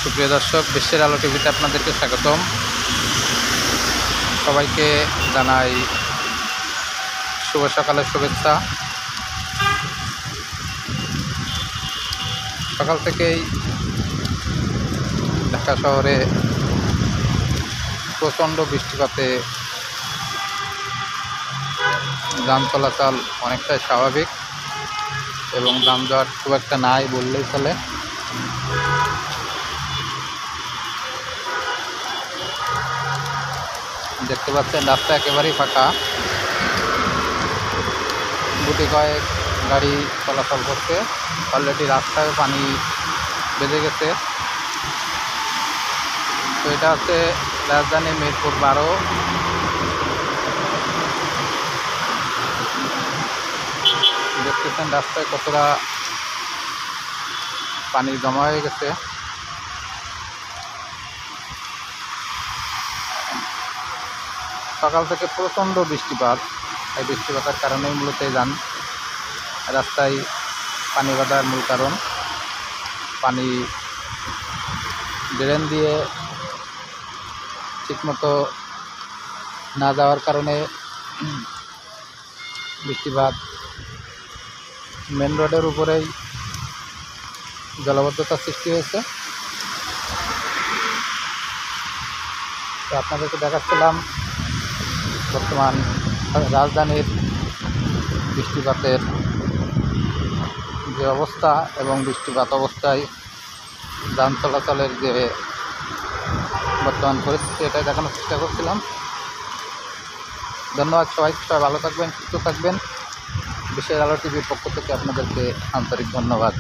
সুপ্রিয় দর্শক, বিশ্বের আলো টিভিতে আপনাদেরকে স্বাগতম। সবাইকে জানাই শুভ সকালের শুভেচ্ছা। সকাল থেকেই ঢাকা শহরে প্রচণ্ড বৃষ্টিপাতে যান চলাচল অনেকটাই স্বাভাবিক এবং যানজট খুব একটা নাই বললেই চলে। দেখতে পাচ্ছেন রাস্তা একেবারেই ফাঁকা, গুটি কয়েক গাড়ি চলাচল করছে। অলরেডি রাস্তায় পানি বেঁধে গেছে। তো এটা হচ্ছে রাজধানী মিরপুর 12। দেখতেছেন রাস্তায় কতটা পানি জমা হয়ে গেছে। সকাল থেকে প্রচণ্ড বৃষ্টিপাত, এই বৃষ্টিপাতের কারণেই মূলত এই রাস্তায় পানি বাঁধার মূল কারণ। পানি ড্রেন দিয়ে ঠিকমতো না যাওয়ার কারণে বৃষ্টিপাত মেন রোডের উপরেই জলাবদ্ধতার সৃষ্টি হয়েছে। তো আপনাদেরকে দেখাচ্ছিলাম বর্তমান রাজধানীর বৃষ্টিপাতের যে অবস্থা এবং বৃষ্টিপাত অবস্থায় যান চলাচলের যে বর্তমান পরিস্থিতি, এটাই দেখানোর চেষ্টা করছিলাম। ধন্যবাদ সবাই ভালো থাকবেন, সুস্থ থাকবেন। বিশ্বের আলো টিভির পক্ষ থেকে আপনাদেরকে আন্তরিক ধন্যবাদ।